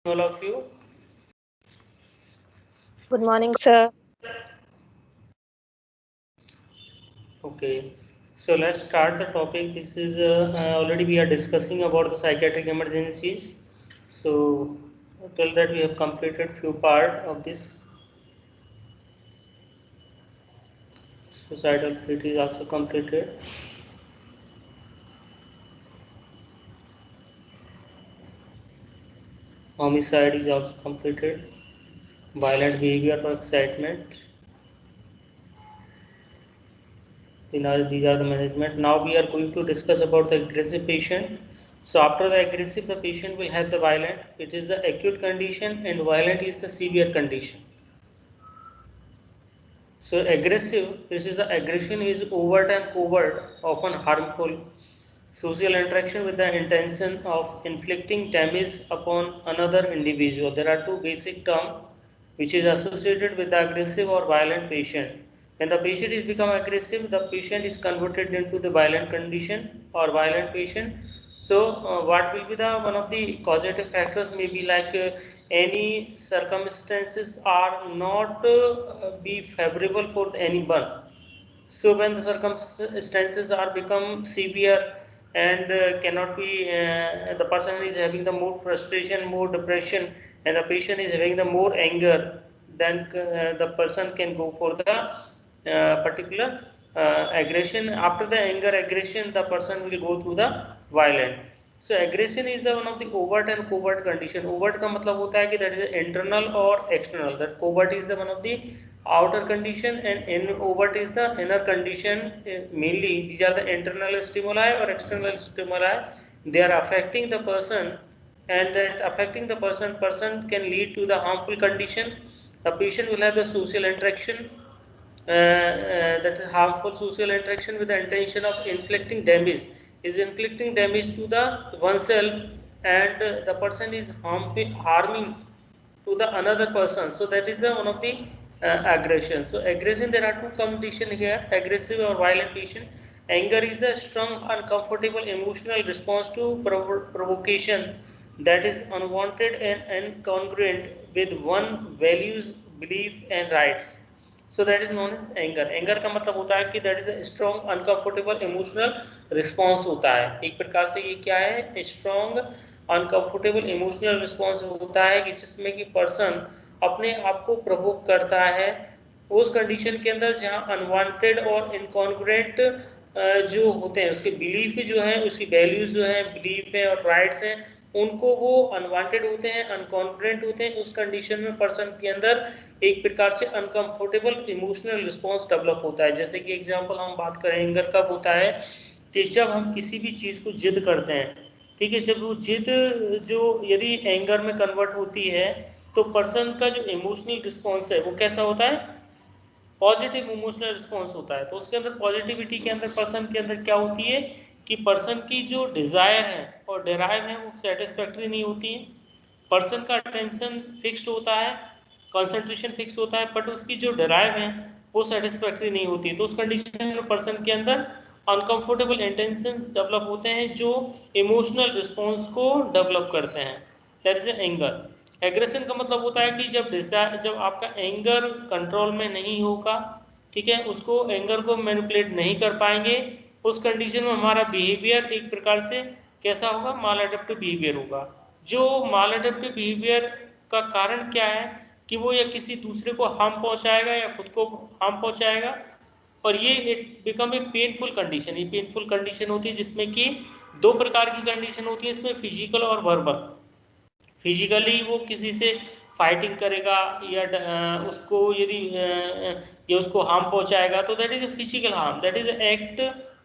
all of you. Good morning, sir. Okay, so let's start the topic. This is already we are discussing about the psychiatric emergencies. So till that we have completed few part of this. Suicidal threat is also completed. Homicide is also completed. Violent behavior or excitement. These are the management. Now we are going to discuss about the aggressive patient. So after the aggressive, the patient will have the violent, which is the acute condition, and violent is the severe condition. So aggressive, this is the aggression is overt and covert, often harmful. Social interaction with the intention of inflicting damage upon another individual. There are two basic terms which is associated with the aggressive or violent patient. When the patient is become aggressive, the patient is converted into the violent condition or violent patient. So what will be the one of the causative factors may be like any circumstances are not be favorable for anyone. So when the circumstances are become severe and cannot be, the person is having the more frustration, more depression, and the patient is having the more anger, then the person can go for the particular aggression. After the anger aggression, the person will go through the violent. So aggression is the one of the overt and covert condition. Overt का मतलब होता है कि that is internal or external. That covert is the one of the outer condition, and in overt is the inner condition. Mainly these are the internal stimuli or external stimuli. They are affecting the person, and that affecting the person can lead to the harmful condition. The patient will have the social interaction, that is harmful social interaction with the intention of inflicting damage, is inflicting damage to the oneself, and the person is harming to the another person. So that is one of the aggression. So aggression, there are two conditions here, aggressive or violent patient. Anger is a strong uncomfortable emotional response to provocation that is unwanted and incongruent with one values, belief and rights. So that is known as anger. Anger का मतलब होता है कि that is strong uncomfortable emotional response होता है. एक प्रकार से ये क्या है, स्ट्रॉन्ग अनकंफर्टेबल इमोशनल रिस्पॉन्स होता है कि जिसमें कि पर्सन अपने आप को प्रवोक करता है उस कंडीशन के अंदर जहां अनवांटेड और इनकॉन्ग्रुएंट जो होते हैं, उसके बिलीफ जो है, उसकी वैल्यूज जो है, बिलीफ है और राइट्स हैं, उनको वो अनवांटेड होते हैं, अनकॉन्ग्रुएंट होते हैं. उस कंडीशन में पर्सन के अंदर एक प्रकार से अनकंफर्टेबल इमोशनल रिस्पॉन्स डेवलप होता है. जैसे कि एग्जांपल हम बात करें, एंगर कब होता है कि जब हम किसी भी चीज़ को जिद करते हैं, ठीक है, जब वो जिद जो यदि एंगर में कन्वर्ट होती है तो पर्सन का जो इमोशनल रिस्पॉन्स है वो कैसा होता है, पॉजिटिव इमोशनल रिस्पॉन्स होता है. तो उसके अंदर पॉजिटिविटी के अंदर पर्सन के अंदर क्या होती है कि पर्सन की जो डिज़ायर है और डिराइव है वो सेटिस्फैक्ट्री नहीं होती है. पर्सन का अटेंशन फिक्स्ड होता है, कंसंट्रेशन फिक्स होता है, बट उसकी जो डिराइव है वो सेटिस्फैक्ट्री नहीं होती. तो उस कंडीशन में पर्सन के अंदर अनकंफर्टेबल इंटेंशंस डेवलप होते हैं जो इमोशनल रिस्पॉन्स को डेवलप करते हैं. That is anger. एग्रेशन का मतलब होता है कि जब आपका एंगर कंट्रोल में नहीं होगा, ठीक है, उसको एंगर को मैनिपुलेट नहीं कर पाएंगे, उस कंडीशन में हमारा बिहेवियर एक प्रकार से कैसा होगा, माल एडेप्टिव बिहेवियर होगा. जो माल एडेप्टिव बिहेवियर का कारण क्या है कि वो या किसी दूसरे को हार्म पहुंचाएगा या खुद को हार्म पहुंचाएगा. और ये it become a painful condition. ये पेनफुल कंडीशन होती है जिसमें कि दो प्रकार की कंडीशन होती है इसमें, फिजिकल और वर्बल. फिजिकली वो किसी से फाइटिंग करेगा या उसको यदि ये उसको हार्म पहुंचाएगा तो that is a physical harm, that is act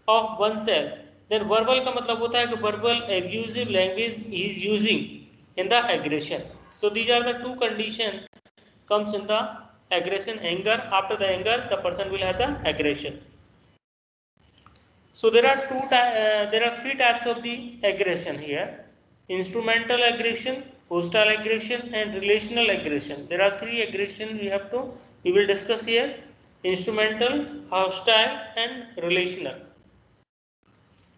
of oneself. Then verbal का मतलब होता है कि verbal abusive language is using in the aggression. So these are the two condition comes in the aggression, anger. After the anger the person will have the aggression. So there are there are three types of the aggression here: instrumental aggression, hostile aggression and relational aggression. There are three aggression we will discuss here: instrumental, hostile and relational.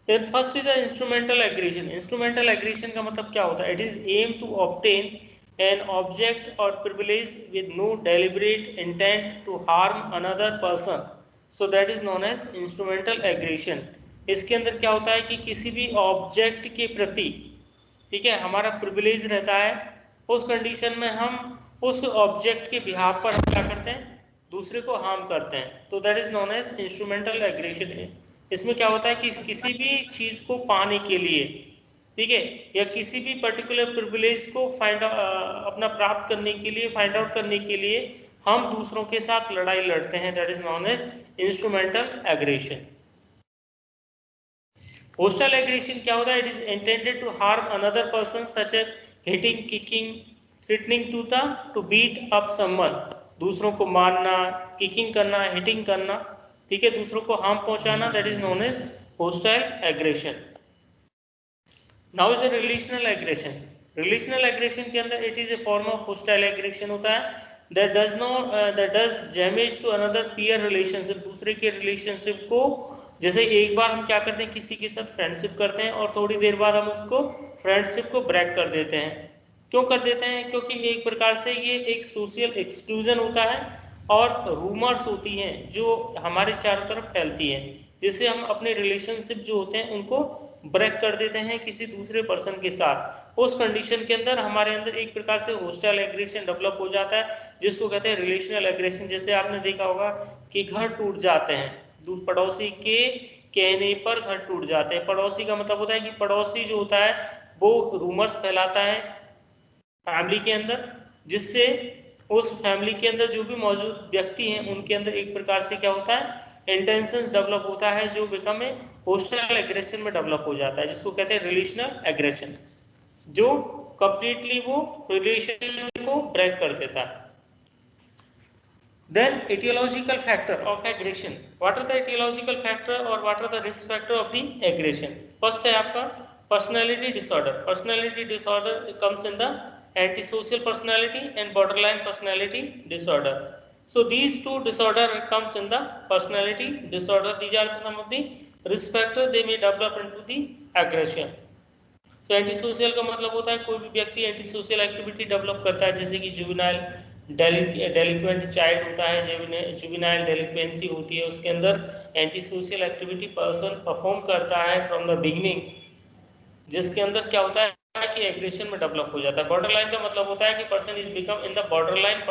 Then first is the instrumental aggression. Instrumental aggression का मतलब क्या होता है, it is aim to obtain an object or privilege with no deliberate intent to harm another person, so that is known as instrumental aggression. इसके अंदर क्या होता है कि किसी भी ऑब्जेक्ट के प्रति, ठीक है, हमारा प्रिविलेज रहता है, उस कंडीशन में हम उस ऑब्जेक्ट के बिहाफ पर हम क्या करते हैं, दूसरे को हार्म करते हैं, तो that is known as instrumental aggression. इसमें क्या होता है कि किसी भी चीज को पाने के लिए, ठीक है, या किसी भी पर्टिकुलर प्रिविलेज को अपना प्राप्त करने के लिए, फाइंड आउट करने के लिए हम दूसरों के साथ लड़ाई लड़ते हैं, that is known as instrumental aggression. Hostile aggression क्या होता है? It is intended to harm another person such as hitting, kicking, threatening to beat up someone. दूसरों को मारना, किकिंग करना, हिटिंग करना, ठीक है, दूसरों को हार्म पहुंचाना, that is known as hostile aggression. Now is the relational aggression. Relational aggression के अंदर it is a form of hostile aggression होता है that does damage to another peer relationship. दूसरे के रिलेशनशिप को, जैसे एक बार हम क्या करते हैं, किसी के साथ फ्रेंडशिप करते हैं और थोड़ी देर बाद हम उसको फ्रेंडशिप को ब्रेक कर देते हैं. क्यों कर देते हैं? क्योंकि एक प्रकार से ये एक सोशल एक्सक्लूजन होता है और रूमर्स होती हैं जो हमारे चारों तरफ फैलती हैं, जिससे हम अपने रिलेशनशिप जो होते हैं उनको ब्रेक कर देते हैं किसी दूसरे पर्सन के साथ. उस कंडीशन के अंदर हमारे अंदर एक प्रकार से होस्टाइल एग्रेशन डेवलप हो जाता है, जिसको कहते हैं रिलेशनल एग्रेशन. जैसे आपने देखा होगा कि घर टूट जाते हैं, पड़ोसी के कहने पर घर टूट जाते हैं. पड़ोसी का मतलब होता है कि पड़ोसी जो होता है वो रूमर्स फैलाता है फैमिली के अंदर, जिससे उस फैमिली के अंदर जो भी मौजूद व्यक्ति हैं उनके अंदर एक प्रकार से क्या होता है, इंटेंशंस डेवलप होता है, जो बिकम ए होस्टाइल एग्रेशन में डेवलप हो जाता है, जिसको कहते हैं रिलेशनल एग्रेशन, जो कंप्लीटली वो रिलेशन को ब्रेक कर देता है. Then etiological factor of aggression. What are the etiological factor or what are the risk factor of the aggression? First है आपका personality disorder. Personality disorder comes in the antisocial personality and borderline personality disorder. So these two disorder comes in the personality disorder. These are some of the risk factor they may develop into the aggression. तो anti social का मतलब होता है कोई भी व्यक्ति anti social activity develop करता है, जैसे कि जुवेनाइल डेलिक्वेंट चाइल्ड होता है, जुवेनाइल डेलिक्वेंसी होती है, उसके अंदर anti social activity person perform करता है फ्रॉम द बिगिनिंग, जिसके अंदर क्या होता है कि एग्रेशन में डेवलप हो जाता है. बॉर्डरलाइन का मतलब होता है कि person is become in the borderline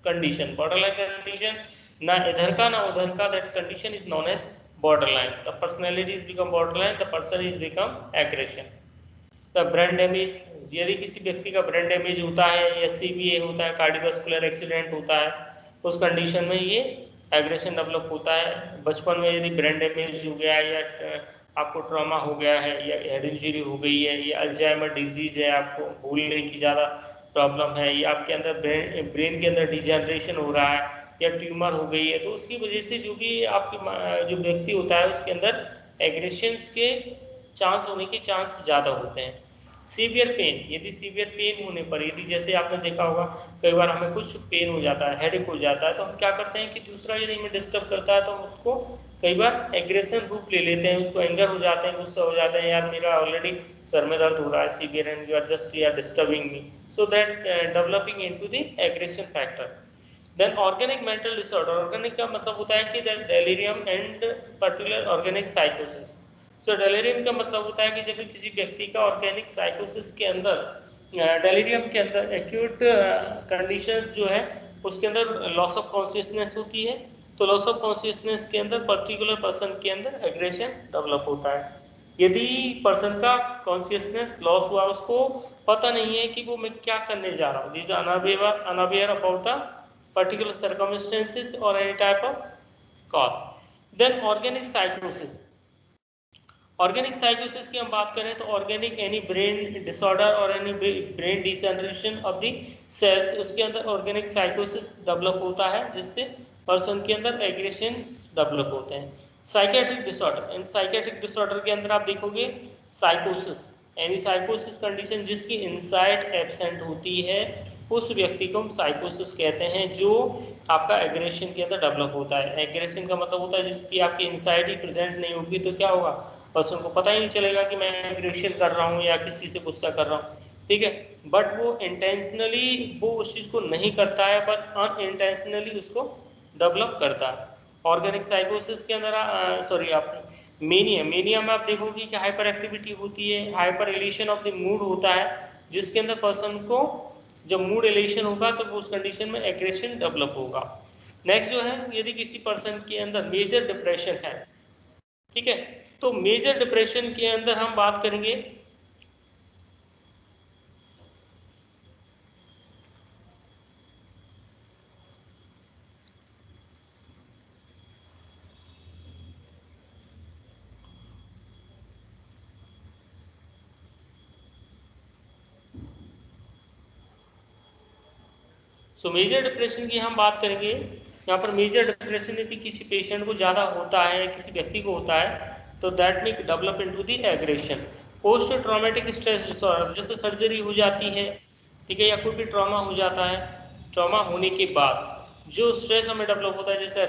condition. Borderline condition ना इधर का ना उधर का, that condition is known as borderline. The personality is become borderline, the person is become aggression. Brain damage, यदि किसी व्यक्ति का ब्रेन डैमेज होता है या CVA होता है, कार्डियोवास्कुलर एक्सीडेंट होता है, उस कंडीशन में ये एग्रेशन डेवलप होता है. बचपन में यदि ब्रेन डैमेज हो गया या आपको ट्रॉमा हो गया है या हेड इंजरी हो गई है या अल्जाइमर डिजीज है, आपको भूलने की ज़्यादा प्रॉब्लम है, या आपके अंदर ब्रेन के अंदर डिजेनरेशन हो रहा है या ट्यूमर हो गई है, तो उसकी वजह से जो भी आपके जो व्यक्ति होता है उसके अंदर एग्रेशंस के चांस होने के चांस ज़्यादा होते हैं. सीवियर पेन, यदि सीवियर पेन होने पर, यदि जैसे आपने देखा होगा कई बार हमें कुछ पेन हो जाता है, हेडेक हो जाता है, तो हम क्या करते हैं कि दूसरा यदि हमें डिस्टर्ब करता है तो हम उसको कई बार एग्रेशन रूप ले लेते हैं, उसको एंगर हो जाते हैं, गुस्सा हो जाते हैं, यार मेरा ऑलरेडी सर में दर्द हो रहा है severe and you are just you are disturbing me, so that developing into the aggression factor. Then organic mental disorder. Organic का मतलब होता है कि डेलिरियम एंड पर्टिकुलर ऑर्गेनिक साइकोसिस. सो डेलिरियम का मतलब होता है कि जब किसी व्यक्ति का ऑर्गेनिक साइकोसिस के अंदर, डेलिरियम के अंदर एक्यूट कंडीशंस जो है उसके अंदर लॉस ऑफ कॉन्शियसनेस होती है, तो लॉस ऑफ कॉन्शियसनेस के अंदर पर्टिकुलर पर्सन के अंदर एग्रेशन डेवलप होता है. यदि पर्सन का कॉन्शियसनेस लॉस हुआ, उसको पता नहीं है कि वो मैं क्या करने जा रहा हूँ, this unaware about the particular circumstances और any type of cause. Then organic साइकोसिस. Organic साइकोसिस की हम बात करें तो ऑर्गेनिक एनी ब्रेन डिसऑर्डर और any brain degeneration of the sales, उसके अंदर ऑर्गेनिक साइकोसिस डेवलप होता है, जिससे पर्सन के अंदर एग्रेशन डेवलप होते हैं. Psychiatric disorder. इन साइकेट्रिक डिसऑर्डर के अंदर आप देखोगे साइकोसिस, एनी साइकोसिस कंडीशन जिसकी इंसाइट एब्सेंट होती है, उस व्यक्ति को हम साइकोसिस कहते हैं, जो आपका एग्रेशन के अंदर डेवलप होता है. एग्रेशन का मतलब होता है जिसकी आपकी इंसाइट ही प्रेजेंट नहीं होगी तो क्या होगा, पर्सन को पता ही नहीं चलेगा कि मैं एग्रेशन कर रहा हूँ या किसी से गुस्सा कर रहा हूँ. ठीक है, बट वो इंटेंशनली वो उस चीज़ को नहीं करता है, बट अनइंटेंशनली उसको डेवलप करता है। ऑर्गेनिक साइकोसिस के अंदर सॉरी आप मेनिया में आप देखोगे कि हाइपर एक्टिविटी होती है, हाइपर एलिशन ऑफ द मूड होता है, जिसके अंदर पर्सन को जब मूड एलिशन होगा तो उस कंडीशन में एग्रेशन डेवलप होगा। नेक्स्ट जो है, यदि किसी पर्सन के अंदर मेजर डिप्रेशन है, ठीक है, तो मेजर डिप्रेशन के अंदर हम बात करेंगे मेजर डिप्रेशन की हम बात करेंगे यहाँ पर। मेजर डिप्रेशन यदि किसी पेशेंट को ज़्यादा होता है, किसी व्यक्ति को होता है, तो that may develop into the aggression. Post traumatic stress disorder, जैसे सर्जरी हो जाती है, ठीक है, या कोई भी ट्रॉमा हो जाता है, ट्रॉमा होने के बाद जो स्ट्रेस हमें डेवलप होता है, जैसे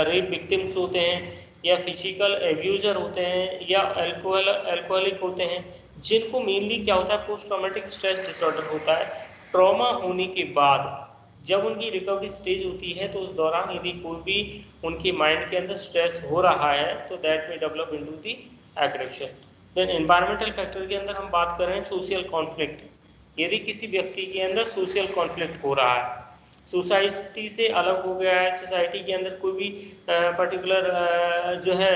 रेप विक्टिम्स होते हैं, या फिजिकल एब्यूजर होते हैं, या अल्कोहलिक होते हैं, जिनको मेनली क्या होता है, पोस्ट ट्रॉमेटिक स्ट्रेस डिसऑर्डर होता है। ट्रॉमा होने के बाद जब उनकी रिकवरी स्टेज होती है, तो उस दौरान यदि कोई भी उनके माइंड के अंदर स्ट्रेस हो रहा है, तो दैट में develop into the aggression. Then environmental factor के अंदर हम बात करें सोशल कॉन्फ्लिक्ट। यदि किसी व्यक्ति के अंदर सोशल कॉन्फ्लिक्ट हो रहा है, सोसाइटी से अलग हो गया है, सोसाइटी के अंदर कोई भी पर्टिकुलर जो है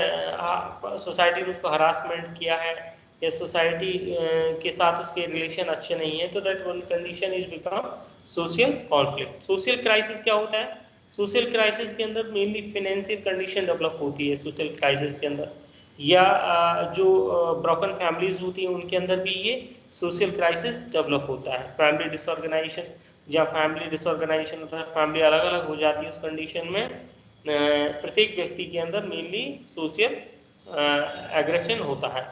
सोसाइटी ने उसको हरासमेंट किया है, या सोसाइटी के साथ उसके रिलेशन अच्छे नहीं है, तो that one condition is become social conflict. Social crisis क्या होता है? सोशल क्राइसिस के अंदर मेनली फाइनेंशियल कंडीशन डेवलप होती है सोशल क्राइसिस के अंदर, या जो ब्रोकन फैमिलीज होती हैं उनके अंदर भी ये सोशल क्राइसिस डेवलप होता है। फैमिली डिसऑर्गेनाइजेशन, जहाँ फैमिली डिसऑर्गेनाइजेशन होता है, फैमिली अलग अलग हो जाती है, उस कंडीशन में प्रत्येक व्यक्ति के अंदर मेनली सोशल एग्रेशन होता है।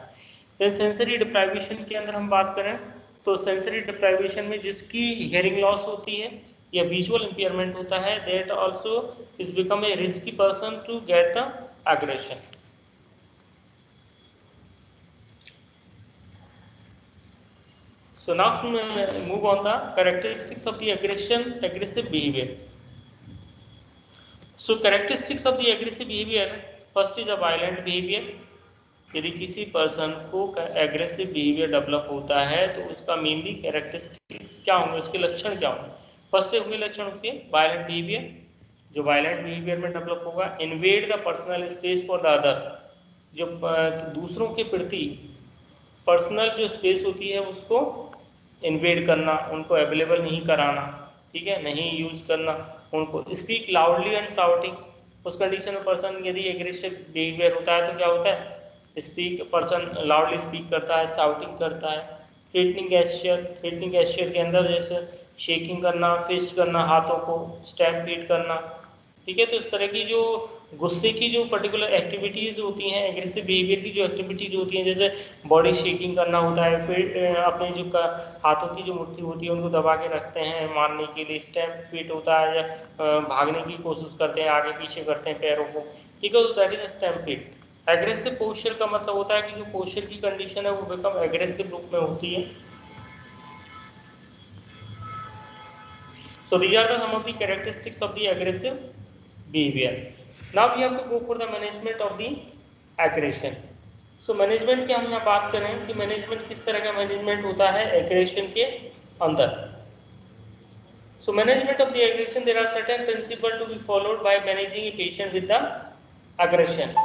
तो सेंसरी डिप्राइवेशन के अंदर हम बात करें, तो सेंसरी डिप्राइवेशन में जिसकी हियरिंग लॉस होती है या विजुअल इंपेयरमेंट होता है, that also is become a risky person to get the aggression. So now move on the characteristics of the aggressive behavior. So characteristics of the aggressive behavior, first is a violent behavior. यदि किसी person को aggressive behaviour develop होता है, तो उसका mainly characteristics क्या होंगे, उसके लक्षण क्या होंगे? फर्स्ट हुए लक्षण होते हैं वायलेंट बिहेवियर। जो वायलेंट बिहेवियर में डेवलप होगा, invade the personal space for the other, जो दूसरों के प्रति पर्सनल जो स्पेस होती है उसको इन्वेड करना, उनको अवेलेबल नहीं कराना, ठीक है, नहीं यूज करना उनको। स्पीक लाउडली एंड शाउटिंग, उस कंडीशन में पर्सन यदि एग्रेसिव बिहेवियर होता है तो क्या होता है, स्पीक पर्सन लाउडली स्पीक करता है, शाउटिंग करता है। थ्रेटनिंग गेस्चर के अंदर जैसे शेकिंग करना, फिस्ट करना हाथों को, स्टैम्प फीड करना, ठीक है। तो इस तरह की जो गुस्से की जो पर्टिकुलर एक्टिविटीज़ होती हैं, एग्रेसिव बिहेवियर की जो एक्टिविटीज़ होती हैं, जैसे बॉडी शेकिंग करना होता है, फिर अपने जो हाथों की जो मुट्ठी होती है उनको दबा के रखते हैं मारने के लिए, स्टैम्प फीट होता है, या भागने की कोशिश करते हैं, आगे पीछे करते हैं पैरों को, ठीक है, तो that is stamp feet. Aggressive posture का मतलब होता है कि जो पोस्चर की कंडीशन है वो बिकम एग्रेसिव रूप में होती है। So these are the some of the characteristics of the aggressive behavior. Now we have to go for the management of the aggression. So management की हम यहाँ बात करें कि मैनेजमेंट किस तरह का मैनेजमेंट होता है एग्रेशन के अंदर। So management of the aggression, there are certain principles to be followed by managing a patient with the aggression.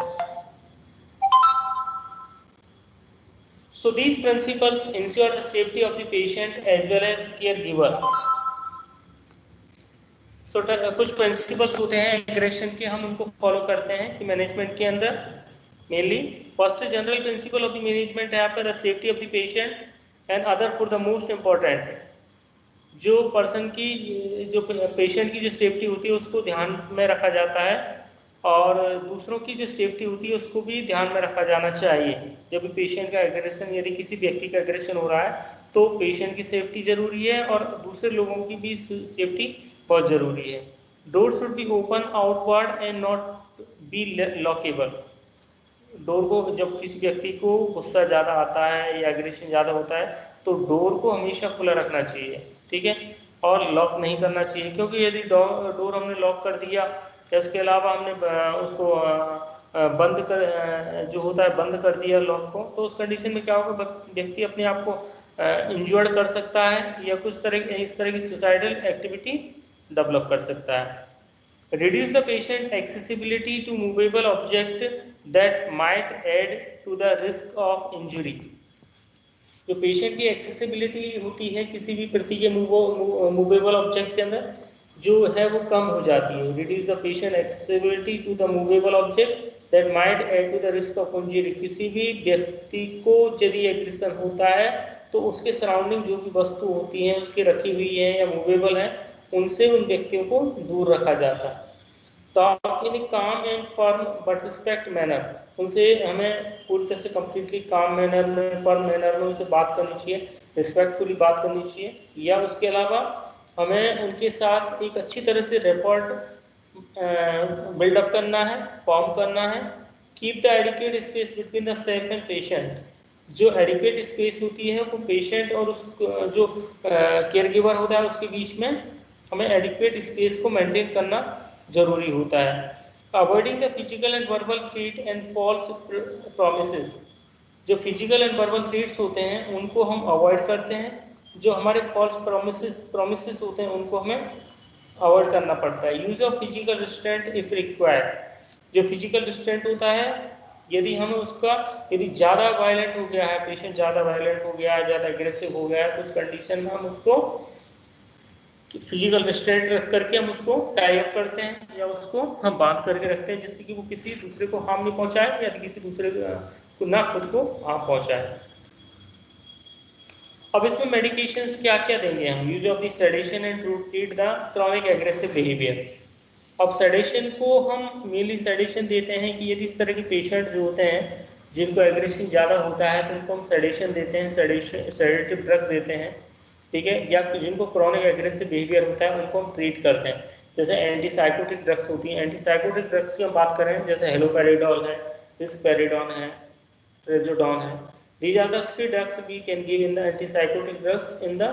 So these principles ensure the safety of the patient as well as caregiver. सो कुछ principles होते हैं aggression के, हम उनको follow करते हैं कि management के अंदर। Mainly first general principle of the management है आपका the safety of the patient and other for the most important, जो पर्सन की जो पेशेंट की जो सेफ्टी होती है उसको ध्यान में रखा जाता है, और दूसरों की जो सेफ्टी होती है उसको भी ध्यान में रखा जाना चाहिए। जब भी पेशेंट का एग्रेशन, यदि किसी व्यक्ति का एग्रेशन हो रहा है, तो पेशेंट की सेफ्टी जरूरी है और दूसरे लोगों की भी सेफ्टी बहुत जरूरी है। Door should be open outward and not be lockable, door को, जब किसी व्यक्ति को गुस्सा ज़्यादा आता है या एग्रेशन ज़्यादा होता है तो डोर को हमेशा खुला रखना चाहिए, ठीक है, और लॉक नहीं करना चाहिए, क्योंकि यदि डोर हमने लॉक कर दिया या इसके अलावा हमने उसको बंद कर जो होता है बंद कर दिया लॉक को, तो उस कंडीशन में क्या होगा, व्यक्ति अपने आप को इंजर्ड कर सकता है या कुछ तरह इस तरह की सुसाइडल एक्टिविटी डेवलप कर सकता है। Reduce the patient accessibility to movable object that might add to the risk of injury। जो पेशेंट की एक्सेसिबिलिटी होती है किसी भी प्रति के मूवेबल ऑब्जेक्ट के अंदर, जो है वो कम हो जाती है। Reduce the patient accessibility to the movable object that might add to the risk of injury. किसी भी व्यक्ति को यदि एग्रेशन होता है तो उसके सराउंडिंग जो भी वस्तु होती हैं उसकी रखी हुई है या मूवेबल है, उनसे उन व्यक्तियों को दूर रखा जाता है। टॉक इन काम and firm but respect manner, उनसे हमें पूरी तरह से कम्प्लीटली काम मैनर में, फर्म मैनर में उनसे बात करनी चाहिए, रिस्पेक्टफुली बात करनी चाहिए, या उसके अलावा हमें उनके साथ एक अच्छी तरह से रिपोर्ट बिल्डअप करना है, फॉर्म करना है। Keep the adequate space between the self and patient, जो एडिक्वेट स्पेस होती है वो पेशेंट और उस जो केयर गिवर होता है उसके बीच में हमें एडिक्वेट स्पेस को मेंटेन करना जरूरी होता है। Avoiding the physical and verbal threat and false promises, जो फिजिकल एंड वर्बल थ्रेट्स होते हैं उनको हम अवॉइड करते हैं, जो हमारे फॉल्स प्रोमिसेस होते हैं उनको हमें अवॉइड करना पड़ता है। Use of physical restraint if required, जो फिजिकल रिस्ट्रेंट होता है यदि हमें उसका, यदि ज़्यादा वायलेंट हो गया है, पेशेंट ज़्यादा वायलेंट हो गया है, ज़्यादा एग्रेसिव हो गया है, तो उस कंडीशन में हम उसको फिजिकल रिस्ट्रेंट रख करके हम उसको टाई अप करते हैं या उसको हम बांध करके रखते हैं, जिससे कि वो किसी दूसरे को हार्म नहीं पहुंचाए या किसी दूसरे को ना खुद को हार्म पहुंचाए। अब इसमें मेडिकेशंस क्या क्या देंगे हम। Use of the sedation and to treat the chronic aggressive behaviour. अब सेडेशन को हम मेनली सेडेशन देते हैं कि यदि इस तरह के पेशेंट जो होते हैं जिनको एग्रेशन ज़्यादा होता है तो उनको हम सेडेशन देते हैं, सेडेटिव ड्रग देते हैं, ठीक है, या जिनको क्रॉनिक एग्रेसिव बिहेवियर होता है उनको हम ट्रीट करते हैं। जैसे एंटीसाइकोटिक ड्रग्स होती हैं, एंटीसाइकोटिक ड्रग्स की हम बात करें जैसे हेलोपेरिडोल है, रिस्पेरिडोन है, ट्रेजोडोन है। These are the three drugs we can give in the antipsychotic drugs in the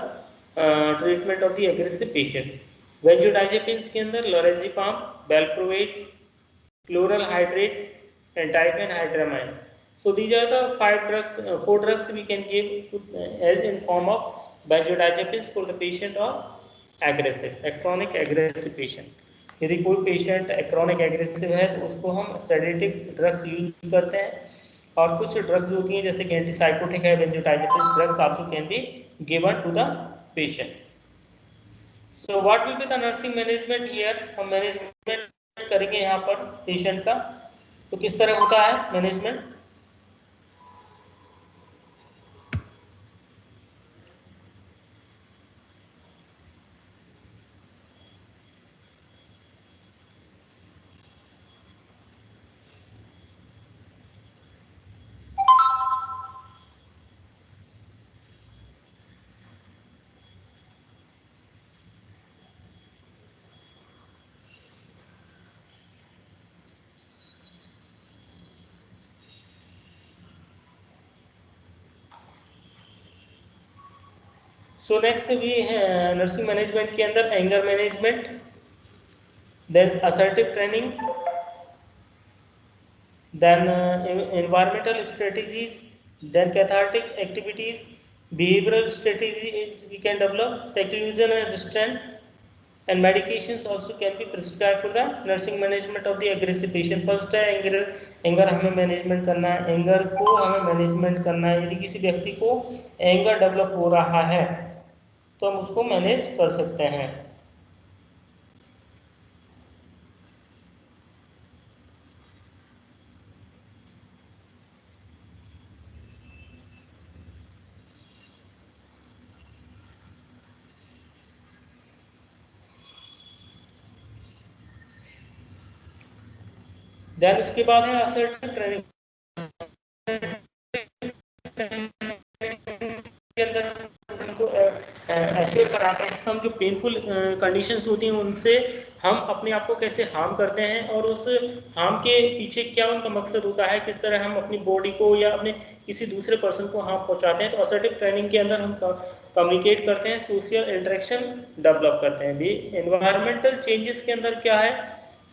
treatment of the aggressive patient. Benzodiazepines के अंदर lorazepam, valproate, chloral hydrate, and diphenhydramine. So these are the four drugs we can give as in form of benzodiazepines for the patient or chronic aggressive patient. यदि कोई patient chronic aggressive है तो उसको हम sedative drugs use करते हैं, और कुछ ड्रग्स होती हैं जैसे कि एंटीसाइकोटिक है, benzodiazepines drugs also can be given to the patient. So what will be the nursing management here, हम मैनेजमेंट करेंगे यहाँ पर पेशेंट का, तो किस तरह होता है मैनेजमेंट। सो नेक्स्ट भी है नर्सिंग मैनेजमेंट के अंदर anger management, then assertive training, then environmental strategies, then cathartic activities, behavioral strategies we can develop, seclusion and restraint, and medications also can be prescribed for the nursing management of the aggressive patient. First है anger हमें management करना है, anger को हमें management करना है। यदि किसी व्यक्ति को एंगर डेवलप हो रहा है तो हम उसको मैनेज कर सकते हैं। देन उसके बाद है असर्टिव ट्रेनिंग के अंदर उनको एश्योर कराते हैं, हम जो पेनफुल कंडीशंस होती हैं उनसे हम अपने आप को कैसे हार्म करते हैं और उस हार्म के पीछे क्या उनका मकसद होता है, किस तरह हम अपनी बॉडी को या अपने किसी दूसरे पर्सन को हार्म पहुंचाते हैं। तो असर्टिव ट्रेनिंग के अंदर हम कम्युनिकेट करते हैं, सोशल इंटरेक्शन डेवलप करते हैं। एनवायरमेंटल चेंजेस के अंदर क्या है,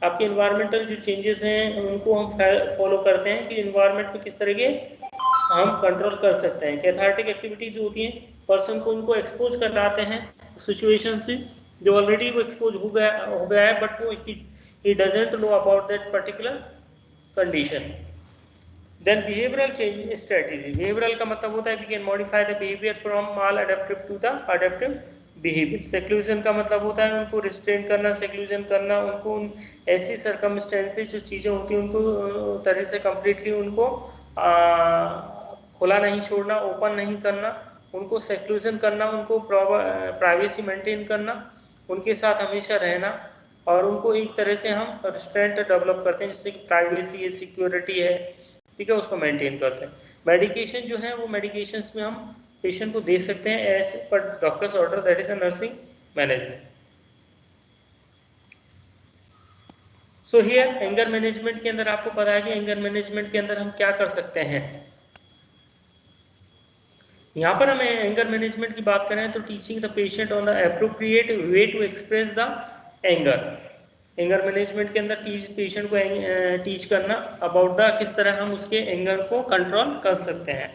आपके एनवायरमेंटल जो चेंजेस हैं उनको हम फॉलो करते हैं कि एनवायरमेंट में किस तरह के हम कंट्रोल कर सकते हैं। कैथार्टिक एक्टिविटी जो होती है पर्सन को उनको एक्सपोज कराते हैं सिचुएशन से, जो ऑलरेडी वो एक्सपोज हो गया है बट वो ही doesn't know about that particular condition. Then behavioural change strategy, behavioural का मतलब होता है we can modify the behaviour from maladaptive to the adaptive behaviour. Seclusion का मतलब होता है उनको रिस्ट्रेन करना, सेक्लूजन करना, उनको उन ऐसी सर्कमस्टेंसेस जो चीज़ें होती हैं उनको तरह से कम्प्लीटली उनको खुला नहीं छोड़ना, ओपन नहीं करना, उनको सेक्लूजन करना, उनको प्राइवेसी मेंटेन करना, उनके साथ हमेशा रहना, और उनको एक तरह से हम रिस्ट्रेंट डेवलप करते हैं जिससे कि प्राइवेसी है, सिक्योरिटी है, ठीक है, उसको मेंटेन करते हैं। मेडिकेशन जो है वो मेडिकेशंस में हम पेशेंट को दे सकते हैं as per doctor's order, that is a nursing management. So here anger management के अंदर आपको पता है कि एंगर मैनेजमेंट के अंदर हम क्या कर सकते हैं। यहाँ पर हमें एंगर मैनेजमेंट की बात करें तो teaching the patient on the appropriate way to express the anger. Anger management के अंदर पेशेंट को टीच करना अबाउट द किस तरह हम उसके एंगर को कंट्रोल कर सकते हैं।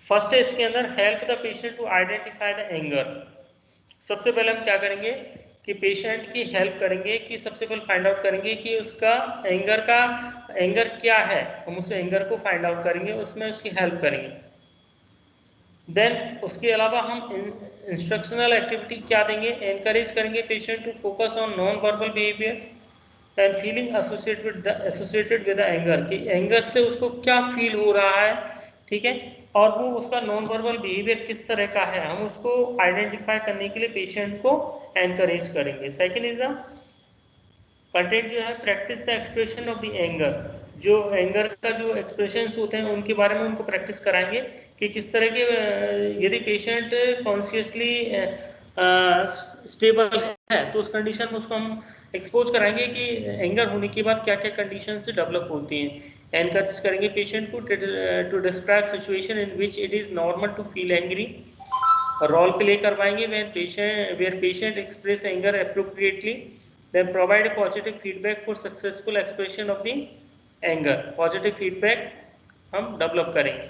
फर्स्ट है इसके अंदर help the patient to identify the anger. सबसे पहले हम क्या करेंगे कि पेशेंट की हेल्प करेंगे कि सबसे पहले फाइंड आउट करेंगे कि उसका एंगर क्या है, हम उस एंगर को फाइंड आउट करेंगे, उसमें उसकी हेल्प करेंगे। देन उसके अलावा हम इंस्ट्रक्शनल एक्टिविटी क्या देंगे, एनकरेज करेंगे patient to focus on non verbal behaviour and feeling associated with anger, कि एंगर से उसको क्या फील हो रहा है, ठीक है, और वो उसका नॉन वर्बल बिहेवियर किस तरह का है, हम उसको आइडेंटिफाई करने के लिए पेशेंट को एनकरेज करेंगे। सेकेंड इज द कंटेंट जो है practice the expression of the anger, जो एंगर का जो एक्सप्रेशंस होते हैं उनके बारे में उनको प्रैक्टिस कराएंगे कि किस तरह के यदि पेशेंट कॉन्शियसली स्टेबल है तो उस कंडीशन में उसको हम एक्सपोज कराएंगे कि एंगर होने के बाद क्या क्या कंडीशन से डेवलप होती हैं। एनकरेज करेंगे पेशेंट को to describe situation in which it is normal to feel angry. Role play करवाएंगे where patient express anger appropriately. Then provide a positive feedback for successful expression of the anger, positive feedback हम develop करेंगे।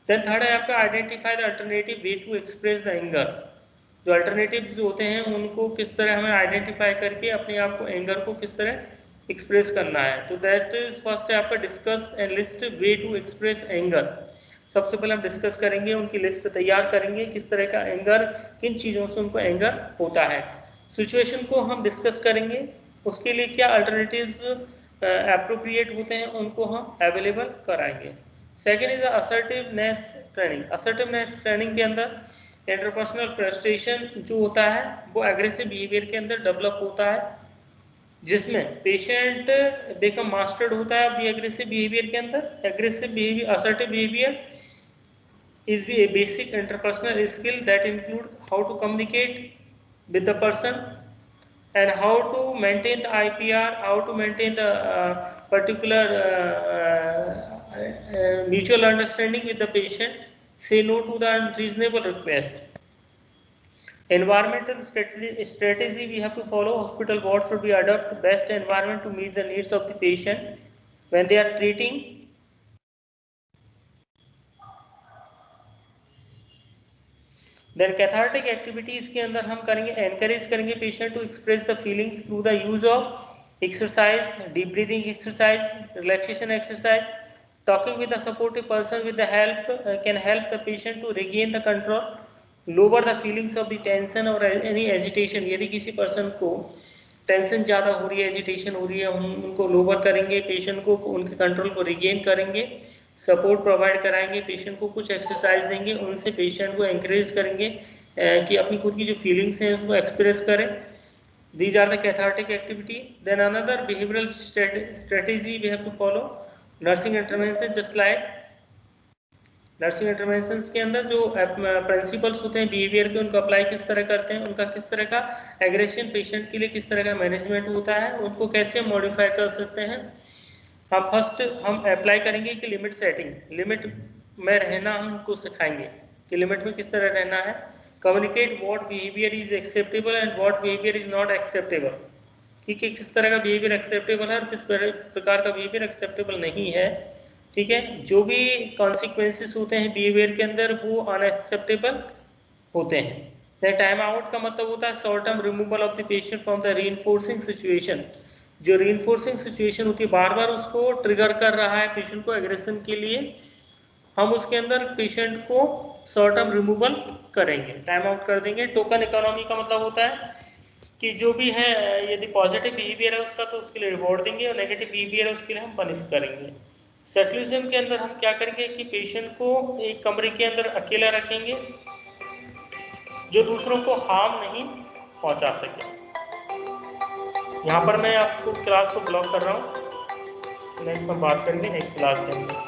Then third है आपका identify the alternative way to express the anger, जो alternative जो होते हैं उनको किस तरह हमें आइडेंटिफाई करके अपने आप को एंगर को किस तरह एक्सप्रेस करना है। तो दैट इज फर्स्ट है आपका discuss and list way to express anger. सबसे पहले हम डिस्कस करेंगे, उनकी लिस्ट तैयार करेंगे किस तरह का एंगर, किन चीज़ों से उनको एंगर होता है। सिचुएशन को हम डिस्कस करेंगे, उसके लिए क्या अल्टरनेटिव्स एप्रोप्रिएट होते हैं उनको हम अवेलेबल कराएंगे। Second is assertiveness training. Assertiveness training के अंदर इंटरपर्सनल फ्रस्ट्रेशन जो होता है वो एग्रेसिव बिहेवियर के अंदर डेवलप होता है, जिसमें पेशेंट बेकम मास्टर्ड होता है द एग्रेसिव बिहेवियर के अंदर। Aggressive behaviour, assertive behaviour is a basic interpersonal skill that include how to communicate with the person and how to maintain the IPR, how to maintain the particular mutual understanding with the patient, say no to the unreasonable request. Environmental strategy we have to follow. Hospital boards should be adopt best environment to meet the needs of the patient when they are treating. Then cathartic activities के अंदर हम करेंगे encourage करेंगे patient to express the feelings through the use of exercise, deep breathing exercise, relaxation exercise, talking with the supportive person with the help can help the patient to regain the control, lower the feelings of the tension और any agitation. यदि किसी person को tension ज़्यादा हो रही है, agitation हो रही है, हम उनको लोअर करेंगे, पेशेंट को उनके कंट्रोल को रिगेन करेंगे, सपोर्ट प्रोवाइड कराएंगे, पेशेंट को कुछ एक्सरसाइज देंगे, उनसे पेशेंट को एंकरेज करेंगे कि अपनी खुद की जो फीलिंग्स हैं उसको एक्सप्रेस करें। These are the cathartic activity. Then another behavioural strategy we have to follow, nursing intervention, just like nursing interventions के अंदर जो प्रिंसिपल्स होते हैं बिहेवियर के, उनको अप्लाई किस तरह करते हैं, उनका किस तरह का एग्रेशन पेशेंट के लिए किस तरह का मैनेजमेंट होता है, उनको कैसे मॉडिफाई कर सकते हैं। हम फर्स्ट हम अप्लाई करेंगे कि लिमिट सेटिंग, लिमिट में रहना हम उनको सिखाएंगे कि लिमिट में किस तरह रहना है। Communicate what behaviour is acceptable and what behaviour is not acceptable, ठीक है, किस तरह का बिहेवियर एक्सेप्टेबल है और किस प्रकार का बिहेवियर एक्सेप्टेबल नहीं है, ठीक है। जो भी कॉन्सिक्वेंसेस होते हैं बिहेवियर के अंदर वो अनएक्सेप्टेबल होते हैं। टाइम आउट का मतलब होता है short term removal of the patient from the reinforcing situation. जो रीइंफोर्सिंग सिचुएशन होती है, बार बार उसको ट्रिगर कर रहा है पेशेंट को एग्रेशन के लिए, हम उसके अंदर पेशेंट को शॉर्ट टर्म रिमूवल करेंगे, टाइम आउट कर देंगे। टोकन इकोनॉमी का मतलब होता है कि जो भी है यदि पॉजिटिव बिहेवियर है उसका तो उसके लिए रिवॉर्ड देंगे और नेगेटिव बिहेवियर है उसके लिए हम पनिश करेंगे। सेक्लूजन के अंदर हम क्या करेंगे कि पेशेंट को एक कमरे के अंदर अकेला रखेंगे जो दूसरों को हार्म नहीं पहुंचा सके। यहाँ पर मैं आपको क्लास को ब्लॉक कर रहा हूँ, नेक्स्ट हम बात करेंगे नेक्स्ट क्लास के अंदर।